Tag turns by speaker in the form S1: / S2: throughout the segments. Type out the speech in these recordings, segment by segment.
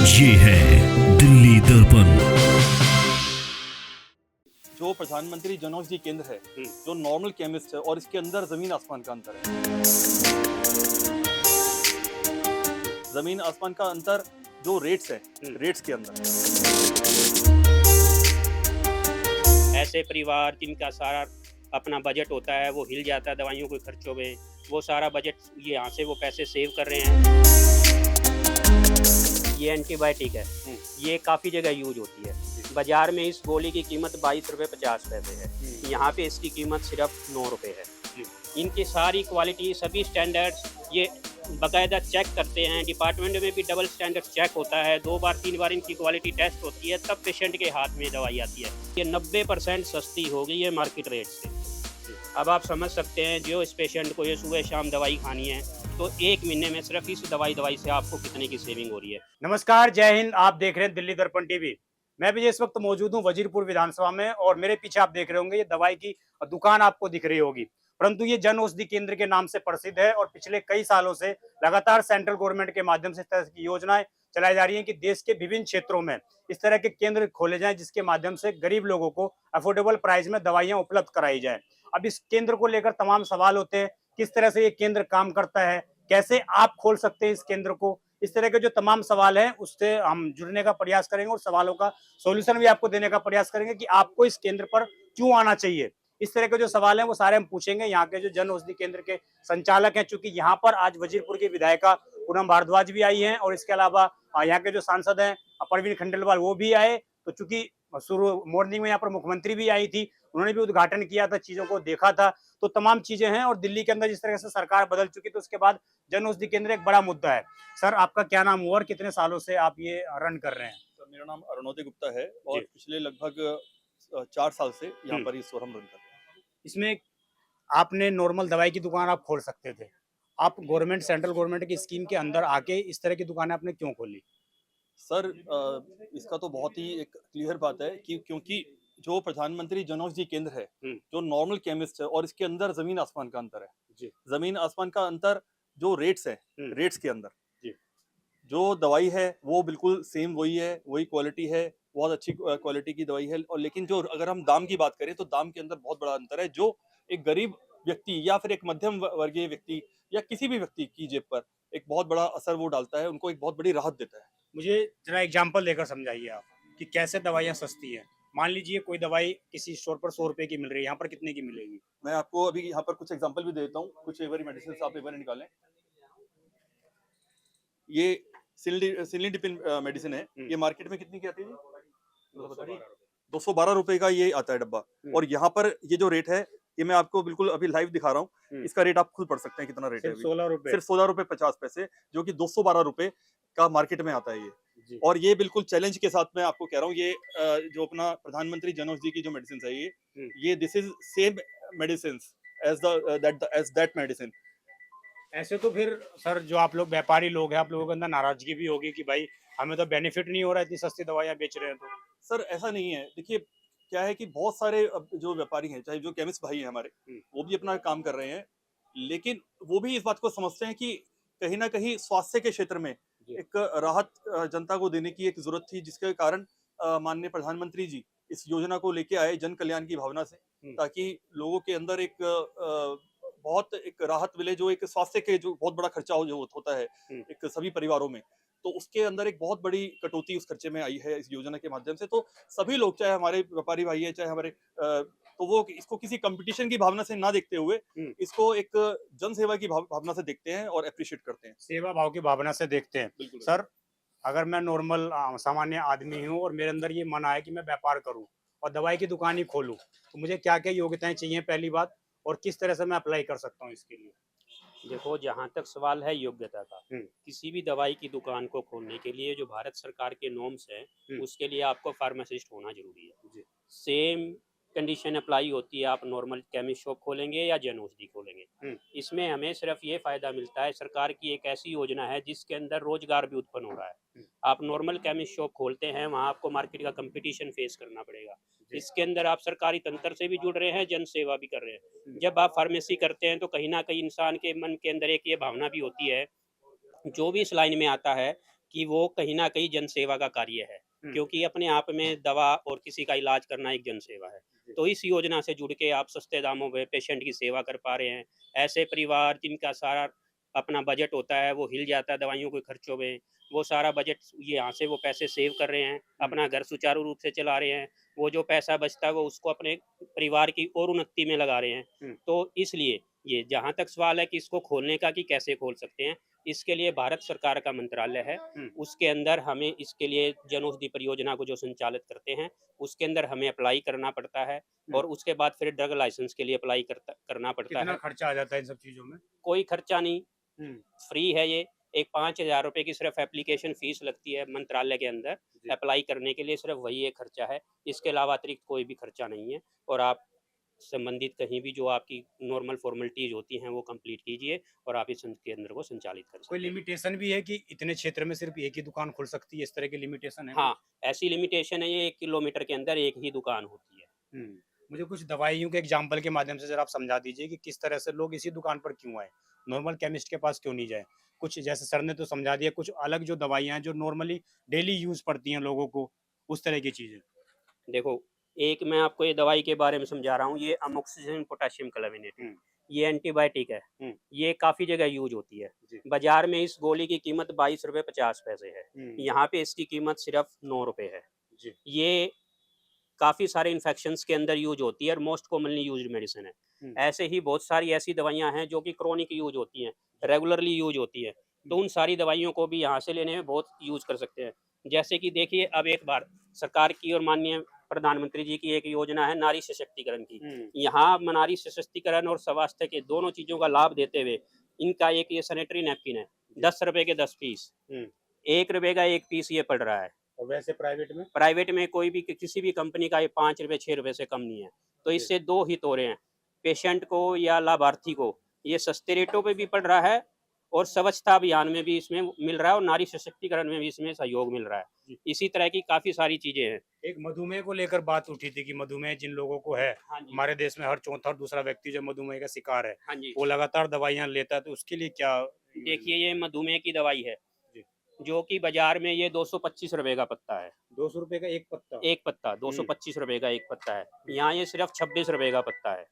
S1: ये है दिल्ली दर्पण।
S2: जो प्रधानमंत्री जन औषधि केंद्र है, जो नॉर्मल केमिस्ट है और इसके अंदर जमीन आसमान का अंतर है। जमीन आसमान का अंतर जो रेट्स है, रेट्स के अंदर।
S3: ऐसे परिवार जिनका सारा अपना बजट होता है वो हिल जाता है दवाइयों के खर्चों में, वो सारा बजट ये यहाँ से वो पैसे सेव कर रहे हैं। ये एंटीबायोटिक है, ये काफ़ी जगह यूज होती है। बाजार में इस गोली की कीमत 22 रुपये 50 पैसे है, यहाँ पे इसकी कीमत सिर्फ 9 रुपये है। इनकी सारी क्वालिटी, सभी स्टैंडर्ड्स ये बाकायदा चेक करते हैं। डिपार्टमेंट में भी डबल स्टैंडर्ड चेक होता है, 2 बार 3 बार इनकी क्वालिटी टेस्ट होती है, तब पेशेंट के हाथ में दवाई आती है। ये 90% सस्ती हो गई है मार्केट रेट से। अब आप समझ सकते हैं जो इस पेशेंट को ये सुबह शाम दवाई खानी है तो 1 महीने में सिर्फ इस दवाई से आपको कितने की सेविंग हो रही है।
S4: नमस्कार, जय हिंद। आप देख रहे हैं दिल्ली दर्पण टीवी। मैं भी इस वक्त मौजूद हूं वजीरपुर विधानसभा में और मेरे पीछे आप देख रहे होंगे ये दवाई की दुकान आपको दिख रही होगी, परंतु ये जन औषधि केंद्र के नाम से प्रसिद्ध है और पिछले कई सालों से लगातार सेंट्रल गवर्नमेंट के माध्यम से इस तरह की योजनाएं चलाई जा रही हैं कि देश के विभिन्न क्षेत्रों में इस तरह के केंद्र खोले जाएं जिसके माध्यम से गरीब लोगों को अफोर्डेबल प्राइस में दवाइयां उपलब्ध कराई जाए। अब इस केंद्र को लेकर तमाम सवाल होते हैं, किस तरह से ये केंद्र काम करता है, कैसे आप खोल सकते हैं इस केंद्र को, इस तरह के जो तमाम सवाल हैं उससे हम जुड़ने का प्रयास करेंगे और सवालों का सॉल्यूशन भी आपको देने का प्रयास करेंगे कि आपको इस केंद्र पर क्यों आना चाहिए। इस तरह के जो सवाल हैं वो सारे हम पूछेंगे यहाँ के जो जन औषधि केंद्र के संचालक हैं, चूंकि यहाँ पर आज वजीरपुर की विधायिका पूनम भारद्वाज भी आई हैं और इसके अलावा यहाँ के जो सांसद हैं परवीन खंडेलवाल वो भी आए। तो चूंकि शुरू मॉर्निंग में यहाँ पर मुख्यमंत्री भी आई थी, उन्होंने भी उद्घाटन किया था, चीजों को देखा था, तो तमाम चीजें हैं। और दिल्ली के अंदर जिस तरह से सरकार बदल चुकी तो उसके बाद जन औषधि केंद्र एक बड़ा मुद्दा है। सर, आपका क्या नाम हुआ और कितने सालों से आप ये रन कर रहे हैं?
S2: सर, मेरा नाम अरुणोदय गुप्ता है और पिछले लगभग 4 साल से यहाँ पर ये शोरूम रन कर रहे हैं।
S4: इसमें आपने नॉर्मल दवाई की दुकान आप खोल सकते थे, आप गवर्नमेंट सेंट्रल गवर्नमेंट की स्कीम के अंदर आके इस तरह की दुकानें आपने क्यों खोली?
S2: सर, इसका तो बहुत ही एक क्लियर बात है कि क्योंकि जो प्रधानमंत्री जन औषधि केंद्र है, जो नॉर्मल केमिस्ट है और इसके अंदर जमीन आसमान का अंतर है। जमीन आसमान का अंतर जो रेट्स है, रेट्स के अंदर जो दवाई है वो बिल्कुल सेम वही है, वही क्वालिटी है, बहुत अच्छी क्वालिटी की दवाई है। और लेकिन जो अगर हम दाम की बात करें तो दाम के अंदर बहुत बड़ा अंतर है, जो एक गरीब व्यक्ति या फिर एक मध्यम वर्गीय व्यक्ति या किसी भी व्यक्ति की जेब पर एक बहुत बड़ा असर वो डालता है, उनको एक बहुत बड़ी राहत देता है।
S4: मुझे जरा एग्जांपल देकर समझाइए आप कि कैसे दवाइयाँ सस्ती हैं। मान लीजिए कोई दवाई किसी स्टोर पर 100 रुपए की मिल रही है, यहाँ पर कितने की मिलेगी?
S2: मैं आपको अभी यहाँ पर कुछ एग्जांपल भी देता हूँ, कुछ एक बार मेडिसिन आप एक बार निकालें। ये सिलिडिपिन मेडिसिन है, ये मार्केट में कितनी की आती है जी? 212 रुपए का ये आता है डब्बा। और यहाँ पर ये जो रेट है ये मैं आपको बिल्कुल अभी लाइव दिखा रहा हूँ, इसका रेट आप खुद पढ़ सकते हैं कितना रेट है।
S4: सिर्फ 16 रुपए,
S2: सिर्फ 16 रुपए 50 पैसे, जो कि 212 रुपए का मार्केट में आता है ये। और ये बिल्कुल चैलेंज के साथ मैं आपको कह रहा हूँ, ये जो अपना प्रधानमंत्री जन औषधि की जो मेडिसिन है ये this is same medicine as that medicine.
S4: ऐसे तो फिर सर जो आप लोग व्यापारी लोग हैं, आप लोगों के अंदर नाराजगी भी होगी कि भाई हमें तो बेनिफिट नहीं हो रहा है, इतनी सस्ती दवाइयाँ बेच रहे हैं। तो
S2: सर ऐसा नहीं है, देखिए क्या है कि बहुत सारे अब जो व्यापारी हैं, चाहे जो केमिस्ट भाई हैं हमारे, वो भी अपना काम कर रहे हैं, लेकिन वो भी इस बात को समझते हैं कि कहीं ना कहीं स्वास्थ्य के क्षेत्र में एक राहत जनता को देने की एक जरूरत थी, जिसके कारण माननीय प्रधानमंत्री जी इस योजना को लेके आए जन कल्याण की भावना से, ताकि लोगों के अंदर एक बहुत एक राहत मिले, जो एक स्वास्थ्य के जो बहुत बड़ा खर्चा जो होता है एक सभी परिवारों में, तो उसके अंदर एक बहुत बड़ी कटौती उस खर्चे में आई है इस योजना के माध्यम से। तो सभी लोग, चाहे हमारे व्यापारी भाई है, चाहे हमारे तो वो इसको किसी कंपटीशन की भावना से ना देखते हुए इसको एक जन सेवा की भावना से देखते हैं और अप्रिशिएट करते हैं,
S4: सेवा भाव की भावना से देखते हैं। सर, अगर मैं नॉर्मल सामान्य आदमी हूँ और मेरे अंदर ये मन आए कि मैं व्यापार करूँ और दवाई की दुकान ही खोलूँ, तो मुझे क्या क्या योग्यताएं चाहिए पहली बात, और किस तरह से मैं अप्लाई कर सकता हूँ इसके लिए?
S3: देखो, जहाँ तक सवाल है योग्यता का, किसी भी दवाई की दुकान को खोलने के लिए जो भारत सरकार के नॉर्म्स हैं उसके लिए आपको फार्मासिस्ट होना जरूरी है। सेम कंडीशन अप्लाई होती है आप नॉर्मल केमिस्ट शॉप खोलेंगे या जन औषधि खोलेंगे। इसमें हमें सिर्फ ये फायदा मिलता है, सरकार की एक ऐसी योजना है जिसके अंदर रोजगार भी उत्पन्न हो रहा है। आप नॉर्मल केमिस्ट शॉप खोलते हैं, वहाँ आपको मार्केट का कंपटीशन फेस करना पड़ेगा। इसके अंदर आप सरकारी तंत्र से भी जुड़ रहे हैं, जन सेवा भी कर रहे हैं। जब आप फार्मेसी करते हैं तो कहीं ना कहीं इंसान के मन के अंदर एक ये भावना भी होती है, जो भी इस लाइन में आता है कि वो कहीं ना कहीं जनसेवा का कार्य है, क्योंकि अपने आप में दवा और किसी का इलाज करना एक जनसेवा है। तो इस योजना से जुड़ के आप सस्ते दामों में पेशेंट की सेवा कर पा रहे हैं। ऐसे परिवार जिनका सारा अपना बजट होता है वो हिल जाता है दवाइयों के खर्चों में, वो सारा बजट ये यहाँ से वो पैसे सेव कर रहे हैं, अपना घर सुचारू रूप से चला रहे हैं। वो जो पैसा बचता है वो उसको अपने परिवार की और उन्नति में लगा रहे हैं। तो इसलिए ये जहाँ तक सवाल है कि इसको खोलने का कि कैसे खोल सकते हैं, इसके लिए भारत सरकार का मंत्रालय है। उसके अंदर हमें इसके लिए जन औषधि परियोजना को जो संचालित करते हैं, उसके अंदर हमें अप्लाई करना पड़ता है और उसके बाद फिर ड्रग लाइसेंस के लिए अप्लाई करना पड़ता
S4: कितना
S3: है।
S4: खर्चा आ जाता है इन सब चीजों में?
S3: कोई खर्चा नहीं, फ्री है ये। एक 5,000 रुपए की सिर्फ एप्लीकेशन फीस लगती है मंत्रालय के अंदर, अप्लाई करने के लिए सिर्फ वही एक खर्चा है। इसके अलावा अतिरिक्त कोई भी खर्चा नहीं है और आप संबंधित कहीं भी जो आपकी नॉर्मल फॉर्मेलिटीज होती हैं वो कंप्लीट कीजिए और आप इस केंद्र को संचालित कर सकते
S4: कोई
S3: हैं।
S4: लिमिटेशन भी है कि इतने क्षेत्र में सिर्फ एक ही दुकान खुल सकती है, इस तरह की लिमिटेशन है?
S3: हाँ, ऐसी लिमिटेशन है, ये 1 किलोमीटर के अंदर एक ही दुकान होती है।
S4: मुझे कुछ दवाइयों के एग्जाम्पल के माध्यम से जरा आप समझा दीजिए कि किस तरह से लोग इसी दुकान पर क्यों आए, नॉर्मल केमिस्ट के पास क्यों नहीं जाए? कुछ जैसे सर ने तो समझा दिया, कुछ अलग जो दवाइयाँ हैं जो नॉर्मली डेली यूज पड़ती हैं लोगों को, उस तरह की चीजें।
S3: देखो, एक मैं आपको ये दवाई के बारे में समझा रहा हूँ, ये अमोक्सिसिलिन पोटेशियम क्लविनेट, ये एंटीबायोटिक है। ये काफ़ी जगह यूज़ होती है।
S4: जी।
S3: बाज़ार में इस गोली की कीमत 22 रुपए 50 पैसे है। यहाँ पे इसकी कीमत सिर्फ 9 रुपए है।
S4: जी।
S3: ये काफ़ी सारे इन्फेक्शंस के अंदर यूज़ होती है और मोस्ट कॉमनली यूज्ड मेडिसिन है। ऐसे ही बहुत सारी ऐसी दवाइयाँ हैं जो कि क्रोनिक यूज़ होती हैं, रेगुलरली यूज़ होती हैं। तो उन सारी दवाइयों को भी यहाँ से लेने में बहुत यूज़ कर सकते हैं। जैसे कि देखिए, अब एक बार सरकार की और माननीय प्रधानमंत्री जी की एक योजना है नारी सशक्तिकरण की। यहाँ नारी सशक्तिकरण और स्वास्थ्य के दोनों चीज़ों का लाभ देते हुए इनका एक ये सैनिटरी नैपकिन है, 10 रुपए के 10 पीस, 1 रुपए का 1 पीस ये पड़ रहा है।
S4: और वैसे
S3: प्राइवेट में कोई भी किसी भी कंपनी का ये 5 रुपए 6 रुपए से कम नहीं है। तो इससे दो हित हो रहे हैं, पेशेंट को या लाभार्थी को ये सस्ते रेटों पे भी पड़ रहा है और स्वच्छता अभियान में भी इसमें मिल रहा है और नारी सशक्तिकरण में भी इसमें सहयोग मिल रहा है। इसी तरह की काफी सारी चीजें हैं।
S4: एक मधुमेह को लेकर बात उठी थी कि मधुमेह जिन लोगों को है,
S3: हाँ जी,
S4: हमारे देश में हर चौथा और दूसरा व्यक्ति जो मधुमेह का शिकार है,
S3: हाँ जी।
S4: वो लगातार दवाइयाँ लेता है, तो उसके लिए क्या?
S3: देखिए, ये मधुमेह की दवाई है
S4: जी।
S3: जो कि बाजार में ये 225 रुपए का पत्ता है।
S4: 200 रुपए का एक पत्ता?
S3: एक पत्ता 225 रुपए का एक पत्ता है। यहाँ ये सिर्फ 26 रुपए का पत्ता है।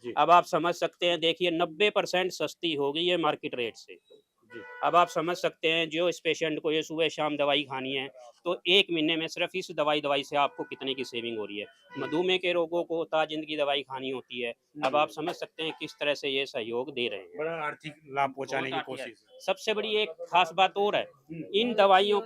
S4: जी।
S3: अब आप समझ सकते हैं, देखिए 90% सस्ती हो गई है मार्केट रेट से।
S4: जी।
S3: अब आप समझ सकते हैं जो इस पेशेंट को ये सुबह शाम दवाई खानी है तो 1 महीने में सिर्फ इस दवाई से आपको कितने की सेविंग हो रही है। मधुमेह के रोगों को ताजिंदगी दवाई खानी होती है। अब आप समझ सकते हैं किस तरह से ये सहयोग दे रहे हैं।
S4: बड़ा आर्थिक लाभ पहुंचाने की
S3: बहुत आर्थिक
S4: कोशिश।
S3: सबसे बड़ी एक खास बात और है, इन दवाइयों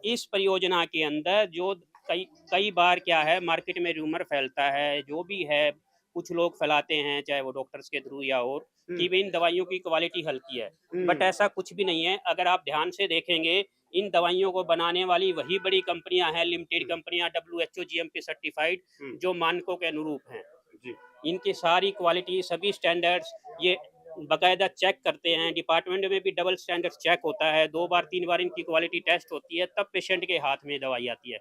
S3: इस परियोजना के अंदर जो कई बार क्या है मार्केट में रूमर फैलता है, जो भी है कुछ लोग फैलाते हैं चाहे वो डॉक्टर्स के थ्रू या और कि भाई इन दवाइयों की क्वालिटी हल्की है, बट ऐसा कुछ भी नहीं है। अगर आप ध्यान से देखेंगे, इन दवाइयों को बनाने वाली वही बड़ी कंपनियां हैं, लिमिटेड कंपनियां, WHO GMP सर्टिफाइड, जो मानकों के अनुरूप हैं। इनकी सारी क्वालिटी सभी स्टैंडर्ड्स ये बाकायदा चेक करते हैं। डिपार्टमेंट में भी डबल स्टैंडर्ड चेक होता है, 2 बार 3 बार इनकी क्वालिटी टेस्ट होती है, तब पेशेंट के हाथ में दवाई आती है।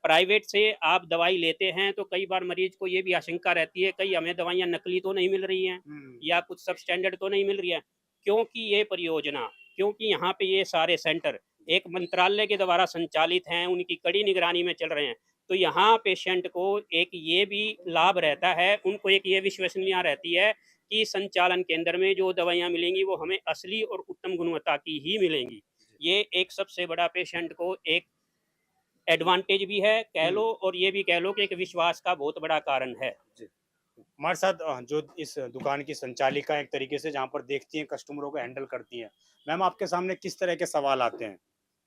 S3: प्राइवेट से आप दवाई लेते हैं तो कई बार मरीज को ये भी आशंका रहती है कहीं हमें दवाइयाँ नकली तो नहीं मिल रही हैं या कुछ सब स्टैंडर्ड तो नहीं मिल रही है। क्योंकि ये परियोजना, क्योंकि यहाँ पे ये सारे सेंटर एक मंत्रालय के द्वारा संचालित हैं, उनकी कड़ी निगरानी में चल रहे हैं, तो यहाँ पेशेंट को एक ये भी लाभ रहता है, उनको एक ये विश्वसनीयता रहती है कि संचालन केंद्र में जो दवाइयाँ मिलेंगी वो हमें असली और उत्तम गुणवत्ता की ही मिलेंगी। ये एक सबसे बड़ा पेशेंट को एक एडवांटेज भी है कह लो, और ये भी कह लो कि एक विश्वास का बहुत बड़ा कारण है।
S4: हमारे साथ जो इस दुकान की संचालिका एक तरीके से जहाँ पर देखती हैं, कस्टमरों को हैंडल करती हैं, मैम आपके सामने किस तरह के सवाल आते हैं,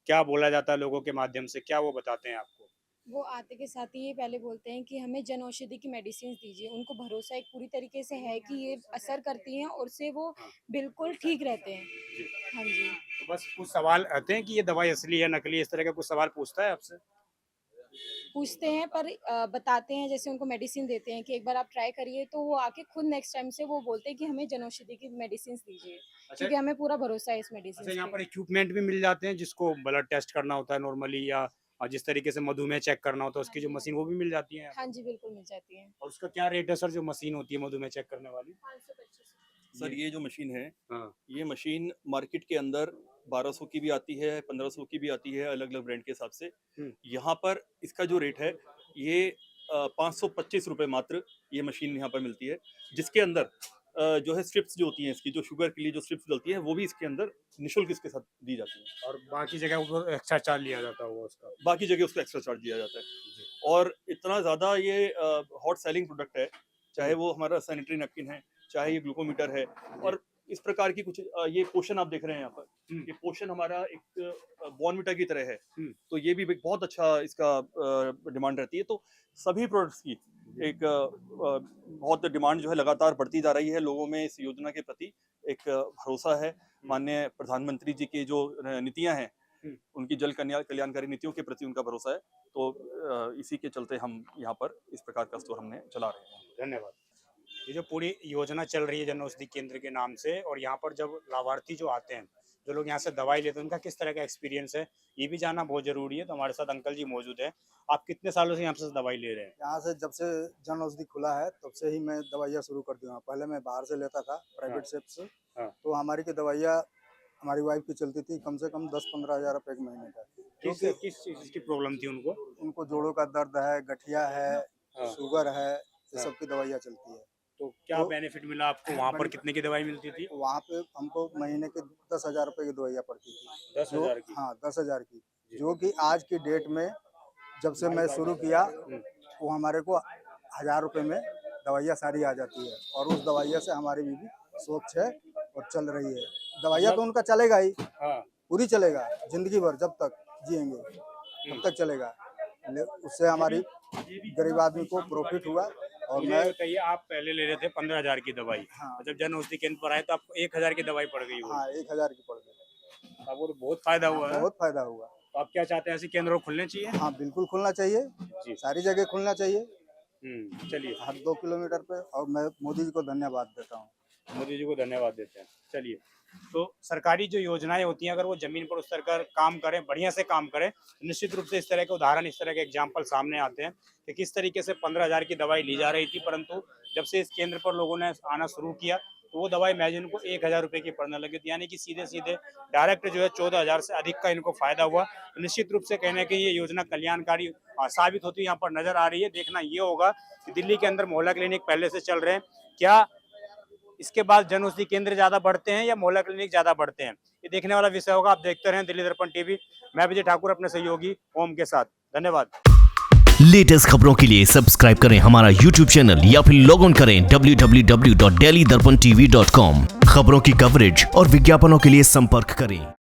S4: क्या बोला जाता है लोगों के माध्यम से, क्या वो बताते हैं आपको?
S5: वो आते के साथ ही ये पहले बोलते हैं कि हमें जन औषधि की मेडिसिन दीजिए। उनको भरोसा एक पूरी तरीके से है कि ये असर करती हैं और से वो बिल्कुल ठीक रहते हैं।
S4: जी।
S5: हाँ जी।
S4: तो बस कुछ सवाल आते हैं कि ये दवाई असली है नकली है, इस तरह का कुछ सवाल पूछता है आपसे?
S5: पूछते हैं पर बताते हैं, जैसे उनको मेडिसिन देते हैं कि एक बार आप ट्राई करिए, तो वो आके खुद नेक्स्ट टाइम से वो बोलते हैं कि हमें जन औषधि की मेडिसिन दीजिए, क्योंकि हमें पूरा भरोसा है इस मेडिसिन
S4: अच्छा, यहाँ पर
S5: पे।
S4: इक्विपमेंट भी मिल जाते हैं जिसको ब्लड टेस्ट करना होता है नॉर्मली, या जिस तरीके से मधुमेह चेक करना होता है उसकी जो मशीन, वो भी मिल जाती है?
S5: हाँ जी, बिल्कुल मिल जाती है।
S4: और उसका क्या रेट है सर, जो मशीन होती है मधुमेह चेक करने वाली?
S5: 525।
S2: सर ये जो मशीन है,
S4: हाँ।
S2: ये मशीन मार्केट के अंदर 1200 की भी आती है, 1500 की भी आती है, अलग अलग ब्रांड के हिसाब से। यहाँ पर इसका जो रेट है ये 525 रुपये मात्र ये मशीन यहाँ पर मिलती है, जिसके अंदर जो है स्ट्रिप्स जो होती हैं इसकी, जो शुगर के लिए जो स्ट्रिप्स डलती हैं वो भी इसके अंदर निःशुल्क इसके साथ दी जाती हैं।
S4: और बाकी जगह ऊपर एक्स्ट्रा चार्ज लिया जाता होगा उसका।
S2: बाकी जगह उसको एक्स्ट्रा चार्ज दिया जाता है। और इतना ज़्यादा ये हॉट सेलिंग प्रोडक्ट है, चाहे वो हमारा सैनिटरी नैपकिन है, चाहे ये ग्लूकोमीटर है, और इस प्रकार की कुछ ये पोषण आप देख रहे हैं यहाँ पर, ये पोषण हमारा एक बॉर्नविटा की तरह है, तो ये भी बहुत अच्छा इसका डिमांड रहती है। तो सभी प्रोडक्ट्स की एक बहुत डिमांड जो है लगातार बढ़ती जा रही है। लोगों में इस योजना के प्रति एक भरोसा है। माननीय प्रधानमंत्री जी की जो नीतियां हैं, उनकी जल कल्याणकारी नीतियों के प्रति उनका भरोसा है। तो इसी के चलते हम यहाँ पर इस प्रकार का स्टोर हमने चला रहे हैं।
S4: धन्यवाद। ये जो पूरी योजना चल रही है जन औषधि केंद्र के नाम से, और यहाँ पर जब लाभार्थी जो आते हैं, जो लोग यहाँ से दवाई लेते हैं, उनका किस तरह का एक्सपीरियंस है, ये भी जानना बहुत जरूरी है। तो हमारे साथ अंकल जी मौजूद है। आप कितने सालों से यहाँ से दवाई ले रहे हैं?
S6: यहाँ से जब से जन औषधि खुला है तब से ही मैं दवाइयाँ शुरू कर दी हूँ। पहले मैं बाहर से लेता था प्राइवेट सेप से, तो हमारी की दवाइयाँ हमारी वाइफ की चलती थी कम से कम 10-15 हज़ार रुपये एक महीने का।
S4: किस चीज़ की प्रॉब्लम थी उनको?
S6: उनको जोड़ों का दर्द है, गठिया है, शुगर है, ये सब की दवाइयाँ चलती है।
S4: तो क्या बेनिफिट मिला आपको? वहाँ पर कितने की दवाई मिलती थी?
S6: वहाँ पे हमको महीने के 10,000 रुपये की दवाइयाँ पड़ती थी।
S4: 10,000 की?
S6: हाँ, 10,000 की, जो कि आज की डेट में जब से मैं शुरू किया वो हमारे को 1,000 रुपये में दवाइयाँ सारी आ जाती है, और उस दवाइयाँ से हमारी बीवी स्वच्छ है और चल रही है। दवाइयाँ तो उनका चलेगा ही, पूरी चलेगा जिंदगी भर, जब तक जिएंगे तब तक चलेगा। उससे हमारी गरीब आदमी को प्रॉफिट हुआ। और मैं
S4: बताइए, आप पहले ले रहे थे 15,000 की दवाई,
S6: हाँ,
S4: जब जन औषधि केंद्र पर आए तो आपको 1,000 की दवाई पड़ गई होगी।
S6: हाँ, 1,000 की पड़ गई।
S4: आपको तो बहुत फायदा हुआ है।
S6: बहुत फायदा हुआ।
S4: तो आप क्या चाहते हैं, ऐसे केंद्र खुलने चाहिए?
S6: हाँ, बिल्कुल खुलना चाहिए, सारी जगह खुलना चाहिए।
S4: चलिए,
S6: हर 2 किलोमीटर पे। और मैं मोदी जी को धन्यवाद देता हूँ।
S4: मोदी जी को धन्यवाद देते हैं। चलिए, तो सरकारी जो योजनाएं होती हैं, अगर वो जमीन पर उतर कर काम करें, बढ़िया से काम करें, निश्चित रूप से इस तरह के उदाहरण, इस तरह के एग्जाम्पल सामने आते हैं कि किस तरीके से 15,000 की दवाई ली जा रही थी, परंतु जब से इस केंद्र पर लोगों ने आना शुरू किया तो वो दवाई मैजिन को 1,000 रुपये की पड़ने लगी थी, यानी कि सीधे सीधे डायरेक्ट जो है 14,000 से अधिक का इनको फायदा हुआ। तो निश्चित रूप से कहने की ये योजना कल्याणकारी साबित होती यहाँ पर नजर आ रही है। देखना ये होगा कि दिल्ली के अंदर मोहल्ला क्लिनिक पहले से चल रहे हैं, क्या इसके बाद जन औषधि केंद्र ज्यादा बढ़ते हैं या मोहल्ला क्लिनिक ज्यादा बढ़ते हैं, ये देखने वाला विषय होगा। आप देखते रहें दिल्ली दर्पण टीवी। मैं विजय ठाकुर अपने सहयोगी ओम के साथ। धन्यवाद।
S1: लेटेस्ट खबरों के लिए सब्सक्राइब करें हमारा YouTube चैनल या फिर लॉग ऑन करें www.delhidarpantv.com। खबरों की कवरेज और विज्ञापनों के लिए संपर्क करें।